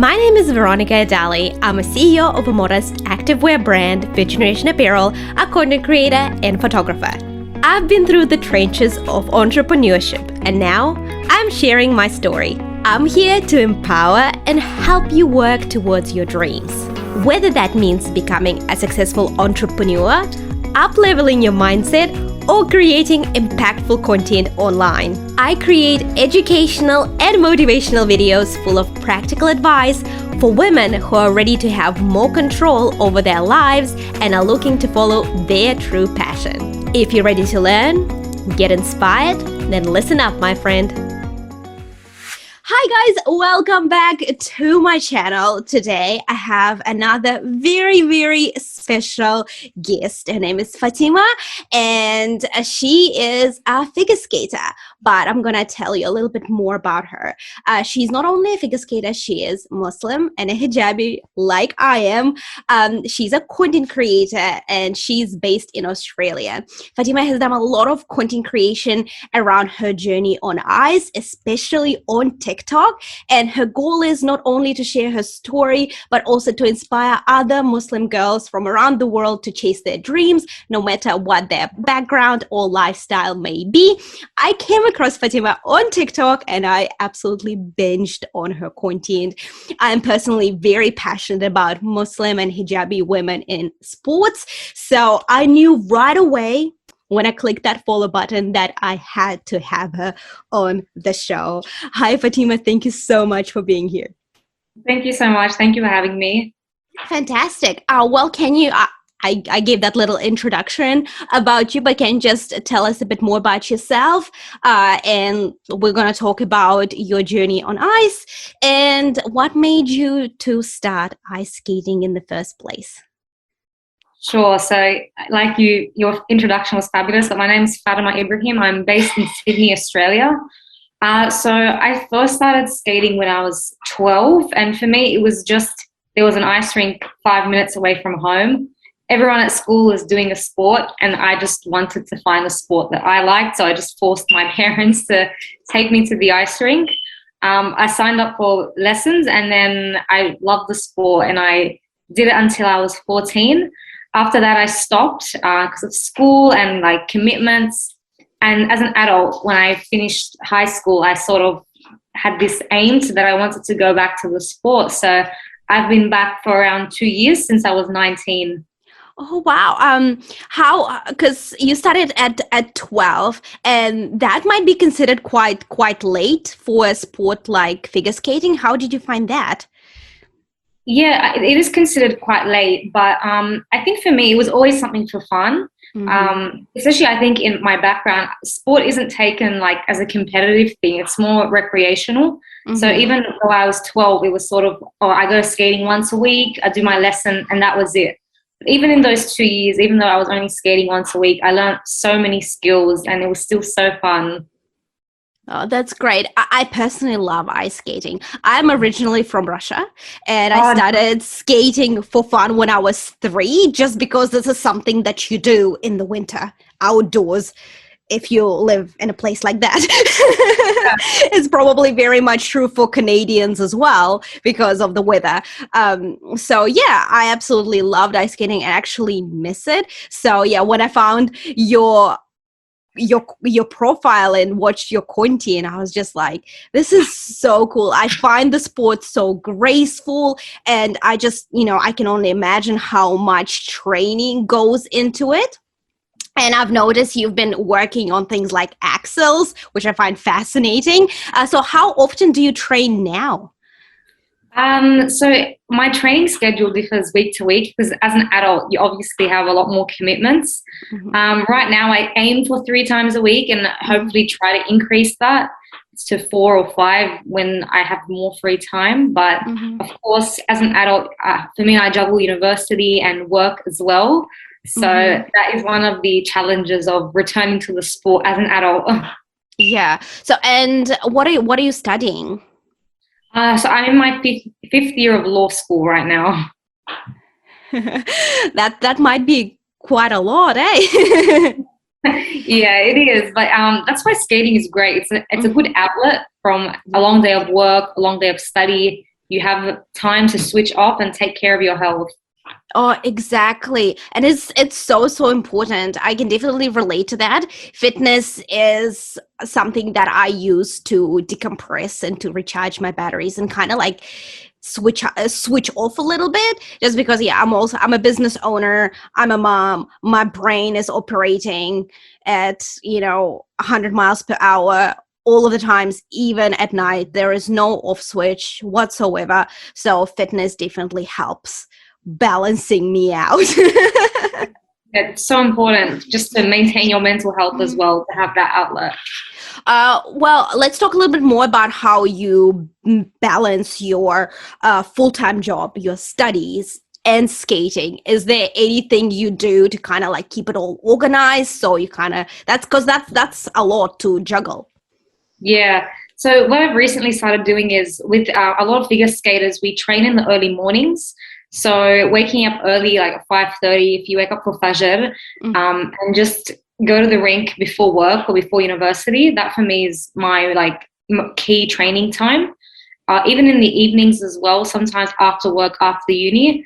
My name is Veronika Edali. I'm a CEO of a modest activewear brand, Fifth Generation Apparel, a content creator and photographer. I've been through the trenches of entrepreneurship and now I'm sharing my story. I'm here to empower and help you work towards your dreams. Whether that means becoming a successful entrepreneur, up-leveling your mindset, or creating impactful content online. I create educational and motivational videos full of practical advice for women who are ready to have more control over their lives and are looking to follow their true passion. If you're ready to learn, get inspired, then listen up, my friend. Hi guys, welcome back to my channel. Today I have another very special guest. Her name is Fatima and she is a figure skater, but I'm gonna tell you a little bit more about her. She's not only a figure skater, she is Muslim and a hijabi like I am. She's a content creator and she's based in Australia. Fatima has done a lot of content creation around her journey on ice, especially on TikTok, and her goal is not only to share her story but also to inspire other Muslim girls from around the world to chase their dreams no matter what their background or lifestyle may be. I came across Fatima on TikTok and I absolutely binged on her content. I'm personally very passionate about Muslim and hijabi women in sports, so I knew right away when I clicked that follow button that I had to have her on the show. Hi, Fatima. Thank you so much for being here. Thank you so much. Thank you for having me. Fantastic. Well, can you, I gave that little introduction about you, but can you just tell us a bit more about yourself? And we're going to talk about your journey on ice and what made you to start ice skating in the first place. Sure. So like your introduction was fabulous. So my name is Fatima Ibrahim. I'm based in Sydney, Australia. So I first started skating when I was 12. And for me, it was just, there was an ice rink 5 minutes away from home. Everyone at school was doing a sport and I just wanted to find a sport that I liked. So I just forced my parents to take me to the ice rink. I signed up for lessons and then I loved the sport and I did it until I was 14. After that, I stopped because of school and like commitments. And as an adult, when I finished high school, I sort of had this aim that I wanted to go back to the sport. So I've been back for around 2 years since I was 19. Oh, wow. Because you started at 12 and that might be considered quite late for a sport like figure skating. How did you find that? Yeah, it is considered quite late, but I think for me, it was always something for fun. Especially I think in my background, sport isn't taken like as a competitive thing. It's more recreational. So even though I was 12, it was sort of, I go skating once a week, I do my lesson and that was it. But even in those 2 years, even though I was only skating once a week, I learned so many skills and it was still so fun. Oh, that's great. I personally love ice skating. I'm originally from Russia and I started skating for fun when I was 3, just because this is something that you do in the winter, outdoors, if you live in a place like that. It's probably very much true for Canadians as well because of the weather. So yeah, I absolutely loved ice skating and actually miss it. So yeah, when I found your profile and watched your content, I was just like, this is so cool. I find the sport so graceful and I just, I can only imagine how much training goes into it. And I've noticed you've been working on things like axles, which I find fascinating. So how often do you train now? So my training schedule differs week to week because as an adult, you obviously have a lot more commitments. Right now, I aim for 3 times a week and hopefully try to increase that to 4 or 5 when I have more free time. But of course, as an adult, for me, I juggle university and work as well. So that is one of the challenges of returning to the sport as an adult. Yeah. So, and what are you studying? So I'm in my fifth year of law school right now. That might be quite a lot, eh? Yeah, it is. But that's why skating is great. It's a good outlet from a long day of work, a long day of study. you have time to switch off and take care of your health. Oh, exactly. And it's so important. I can definitely relate to that. Fitness is something that I use to decompress and to recharge my batteries and kind of like switch off a little bit, just because I'm a business owner, I'm a mom, my brain is operating at 100 miles per hour all of the times, even at night. There is no off switch whatsoever. So fitness definitely helps balancing me out. It's so important just to maintain your mental health as well, to have that outlet. Well, let's talk a little bit more about how you balance your full-time job, your studies, and skating. Is there anything you do to kind of like keep it all organized? So you kind of, that's a lot to juggle. Yeah. So what I've recently started doing is with a lot of figure skaters, we train in the early mornings. So waking up early, like at 5:30, if you wake up for Fajr, and just go to the rink before work or before university, that for me is my like key training time. Even in the evenings as well, sometimes after work, after uni.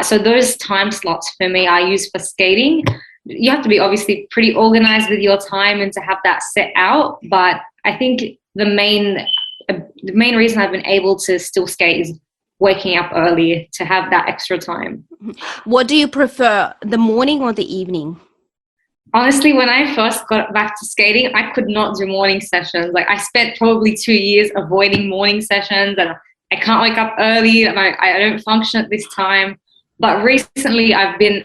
So those time slots for me I use for skating. You have to be obviously pretty organized with your time and to have that set out. But I think the main reason I've been able to still skate is waking up early to have that extra time. What do you prefer, the morning or the evening? Honestly, when I first got back to skating, I could not do morning sessions. Like I spent probably 2 years avoiding morning sessions, and I can't wake up early, and I don't function at this time. But recently I've been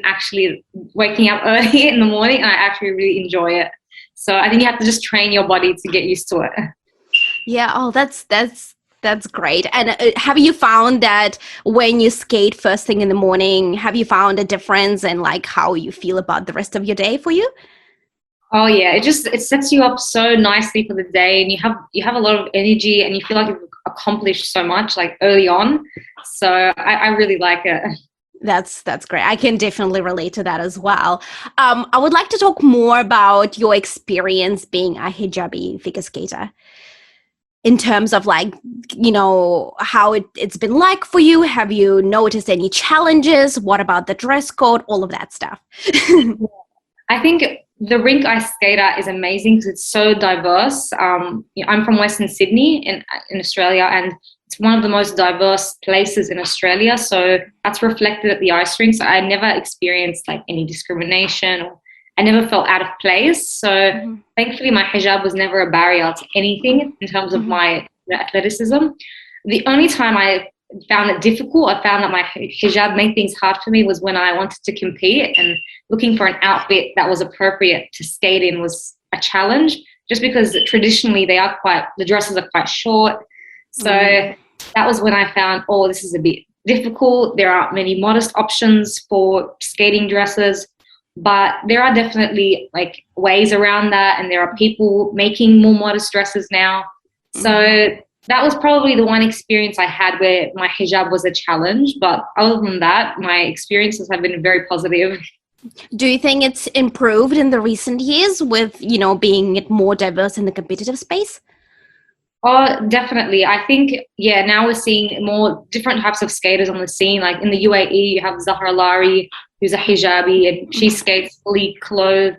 actually waking up early in the morning, and I actually really enjoy it. So I think you have to just train your body to get used to it. Yeah. Oh, that's great. And have you found that when you skate first thing in the morning, have you found a difference in like how you feel about the rest of your day for you? Oh yeah, it sets you up so nicely for the day, and you have a lot of energy, and you feel like you've accomplished so much like early on. So I really like it. That's great. I can definitely relate to that as well. I would like to talk more about your experience being a hijabi figure skater, in terms of like, how it's been like for you. Have you noticed any challenges? What about the dress code? All of that stuff. I think the rink I skate at is amazing because it's so diverse. I'm from Western Sydney in Australia, and it's one of the most diverse places in Australia. So that's reflected at the ice rink. So I never experienced like any discrimination, or I never felt out of place. So thankfully my hijab was never a barrier to anything in terms of my athleticism. The only time I found it difficult, I found that my hijab made things hard for me, was when I wanted to compete, and looking for an outfit that was appropriate to skate in was a challenge, just because traditionally the dresses are quite short. So that was when I found, oh, this is a bit difficult. There aren't many modest options for skating dresses. But there are definitely like ways around that, and there are people making more modest dresses now. So that was probably the one experience I had where my hijab was a challenge. But other than that, my experiences have been very positive. Do you think it's improved in the recent years with, being more diverse in the competitive space? Oh, definitely. I think, now we're seeing more different types of skaters on the scene. Like in the UAE, you have Zahra Lari, who's a hijabi, and she skates fully clothed.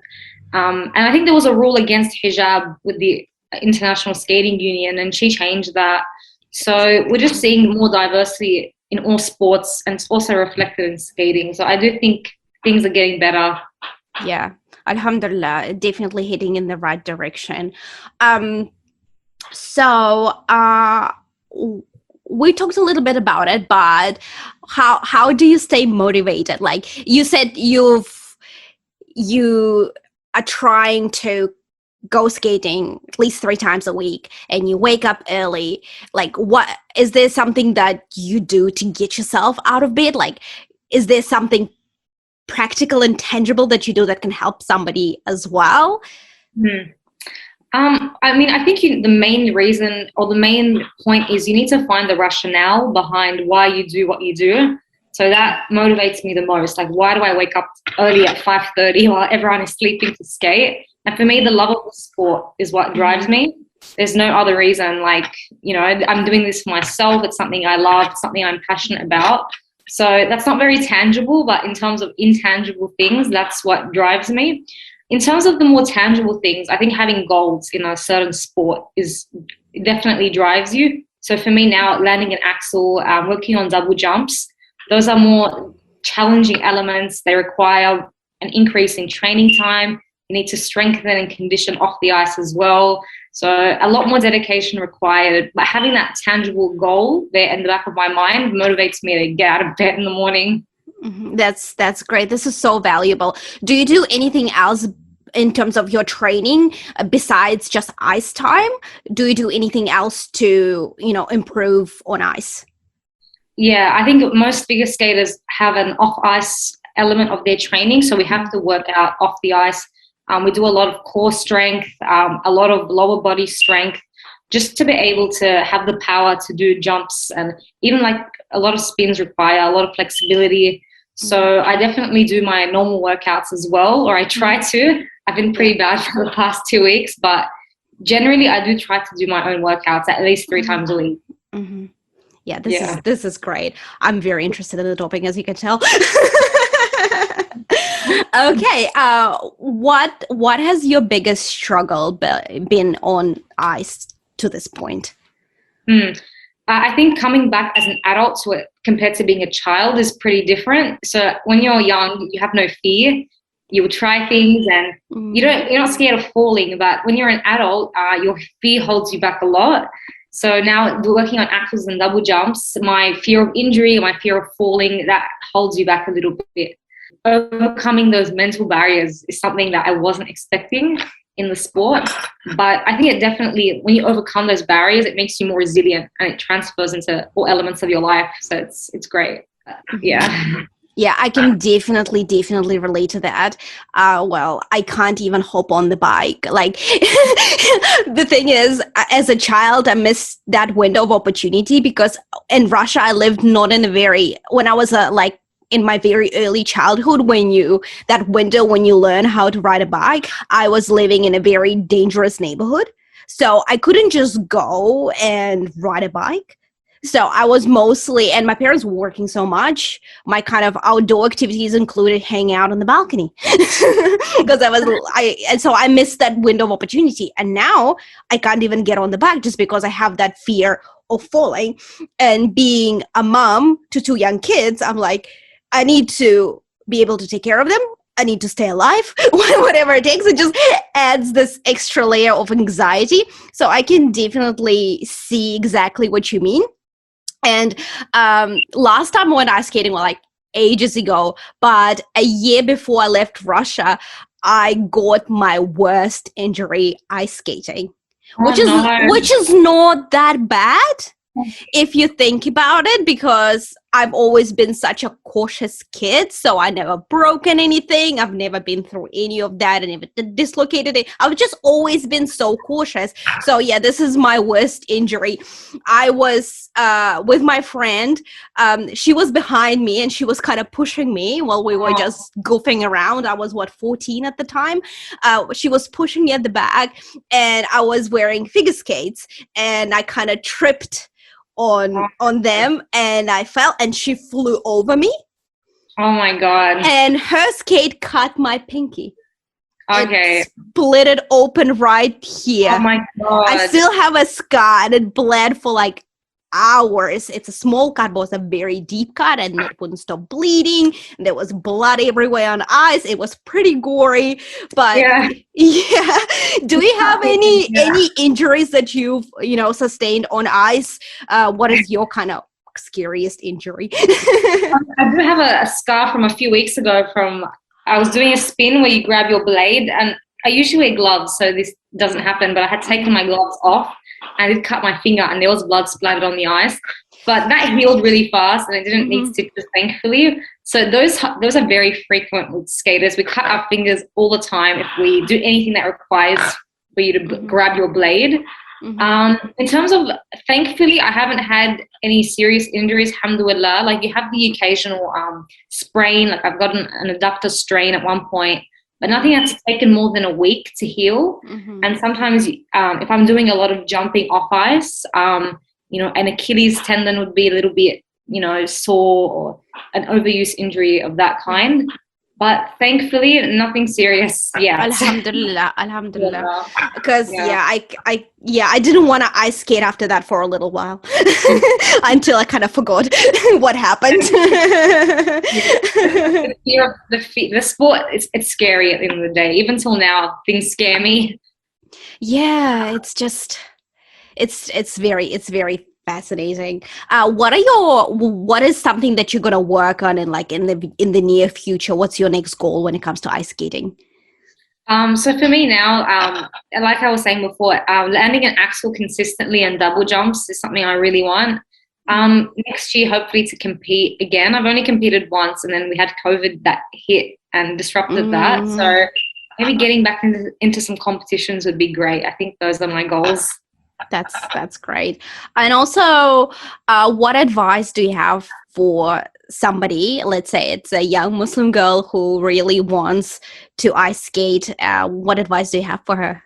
And I think there was a rule against hijab with the International Skating Union, and she changed that. So we're just seeing more diversity in all sports, and it's also reflected in skating. So I do think things are getting better. Yeah, Alhamdulillah, definitely heading in the right direction. So we talked a little bit about it, but how do you stay motivated? Like you said, you are trying to go skating at least 3 times a week, and you wake up early. Like, what is there something that you do to get yourself out of bed? Like, is there something practical and tangible that you do that can help somebody as well? I think the main reason or the main point is you need to find the rationale behind why you do what you do. So that motivates me the most. Like, why do I wake up early at 5:30 while everyone is sleeping to skate? And for me, the love of the sport is what drives me. There's no other reason. Like, I'm doing this for myself. It's something I love, it's something I'm passionate about. So that's not very tangible, but in terms of intangible things, that's what drives me. In terms of the more tangible things, I think having goals in a certain sport definitely drives you. So for me now, landing an axle, working on double jumps, those are more challenging elements. They require an increase in training time. You need to strengthen and condition off the ice as well. So a lot more dedication required. But having that tangible goal there in the back of my mind motivates me to get out of bed in the morning. Mm-hmm. That's great. This is so valuable. Do you do anything else in terms of your training besides just ice time? Do you do anything else to, improve on ice? Yeah, I think most figure skaters have an off-ice element of their training. So we have to work out off the ice. We do a lot of core strength, a lot of lower body strength, just to be able to have the power to do jumps, and even like a lot of spins require a lot of flexibility. So I definitely do my normal workouts as well, or I try to. I've been pretty bad for the past 2 weeks, but generally I do try to do my own workouts at least 3 times a week. Mm-hmm. Yeah, this is great. I'm very interested in the doping, as you can tell. Okay, what has your biggest struggle been on ice to this point? I think coming back as an adult to it compared to being a child is pretty different. So when you're young, you have no fear. You will try things, and you're not scared of falling. But when you're an adult, your fear holds you back a lot. So now working on axles and double jumps, my fear of injury, my fear of falling, that holds you back a little bit. Overcoming those mental barriers is something that I wasn't expecting in the sport. But I think it definitely, when you overcome those barriers, it makes you more resilient, and it transfers into all elements of your life. So it's great. Yeah. Yeah, I can definitely relate to that. Well, I can't even hop on the bike. Like, the thing is, as a child, I missed that window of opportunity because in Russia, I lived not in when I was in my very early childhood, when you learn how to ride a bike, I was living in a very dangerous neighborhood. So I couldn't just go and ride a bike. So I was mostly, and my parents were working so much, my kind of outdoor activities included hanging out on the balcony because so I missed that window of opportunity. And now I can't even get on the bike just because I have that fear of falling. And being a mom to 2 young kids, I'm like, I need to be able to take care of them. I need to stay alive, whatever it takes. It just adds this extra layer of anxiety. So I can definitely see exactly what you mean. And last time I went ice skating, like ages ago, but a year before I left Russia, I got my worst injury ice skating, which is not that bad if you think about it, because I've always been such a cautious kid. So I never broken anything. I've never been through any of that and never dislocated it. I've just always been so cautious. So yeah, this is my worst injury. I was with my friend. She was behind me and she was kind of pushing me while we were just goofing around. I was 14 at the time. She was pushing me at the back, and I was wearing figure skates, and I kind of tripped on them, and I fell, and she flew over me. Oh my God. And her skate cut my pinky. Okay. It split it open right here. Oh my God. I still have a scar, and it bled for like hours. It's a small cut, but it's a very deep cut, and it wouldn't stop bleeding. There was blood everywhere on ice. It was pretty gory, but yeah. Do you have any injuries that you've sustained on ice? What is your kind of scariest injury? I do have a scar from a few weeks ago. I was doing a spin where you grab your blade, and I usually wear gloves, so this doesn't happen, but I had taken my gloves off. I did cut my finger, and there was blood splattered on the ice, but that healed really fast, and it didn't need stitches, thankfully. So those are very frequent with skaters. We cut our fingers all the time if we do anything that requires for you to grab your blade. In terms of, thankfully, I haven't had any serious injuries, alhamdulillah. Like, you have the occasional sprain. Like, I've got an adductor strain at one point. but nothing that's taken more than a week to heal. And sometimes if I'm doing a lot of jumping off ice, an Achilles tendon would be a little bit, sore, or an overuse injury of that kind. But thankfully, nothing serious yet. Alhamdulillah. Because I didn't want to ice skate after that for a little while until I kind of forgot what happened. The sport, it's scary at the end of the day. Even till now, things scare me. Yeah, it's very fascinating. What is something that you're going to work on in the near future? What's your next goal when it comes to ice skating? So for me now, like I was saying before, landing an axel consistently and double jumps is something I really want. Next year, hopefully, to compete again. I've only competed once, and then we had COVID that hit and disrupted that. So maybe getting back into some competitions would be great. I think those are my goals. That's great. And also, what advice do you have for somebody, let's say it's a young Muslim girl who really wants to ice skate? What advice do you have for her?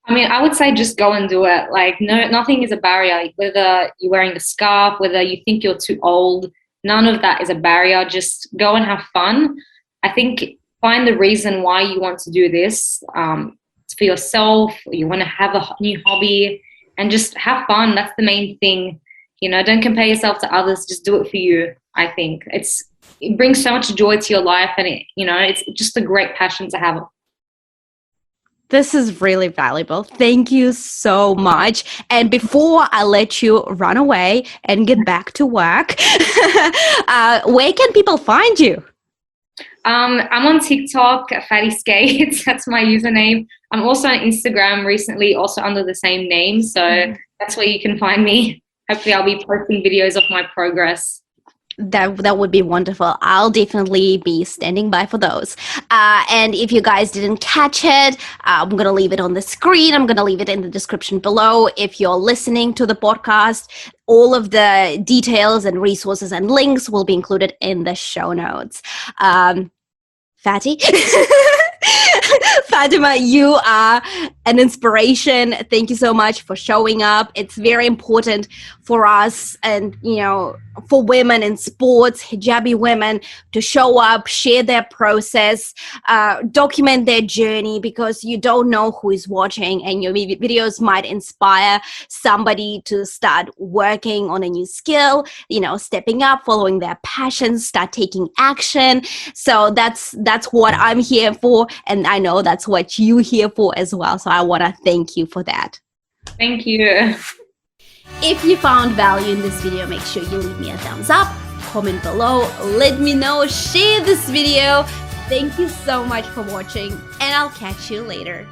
I mean, I would say just go and do it. Like, no, nothing is a barrier. Whether you're wearing a scarf, whether you think you're too old, none of that is a barrier. Just go and have fun. I think find the reason why you want to do this. It's for yourself, or you want to have a new hobby, and just have fun. That's the main thing. Don't compare yourself to others. Just do it for you. I think it brings so much joy to your life, and it's just a great passion to have. This is really valuable. Thank you so much. And before I let you run away and get back to work, where can people find you? I'm on TikTok, Fatty Skates. That's my username. I'm also on Instagram recently, also under the same name. So that's where you can find me. Hopefully I'll be posting videos of my progress. That would be wonderful. I'll definitely be standing by for those. And if you guys didn't catch it, I'm going to leave it on the screen. I'm going to leave it in the description below. If you're listening to the podcast, all of the details and resources and links will be included in the show notes. Fatty? Fatima, you are an inspiration. Thank you so much for showing up. It's very important for us and, for women in sports, hijabi women, to show up, share their process, document their journey, because you don't know who is watching, and your videos might inspire somebody to start working on a new skill, stepping up, following their passions, start taking action. So that's what I'm here for, and I know that's what you're here for as well. So I want to thank you for that. Thank you. If you found value in this video, make sure you leave me a thumbs up, comment below, let me know, share this video. Thank you so much for watching, and I'll catch you later.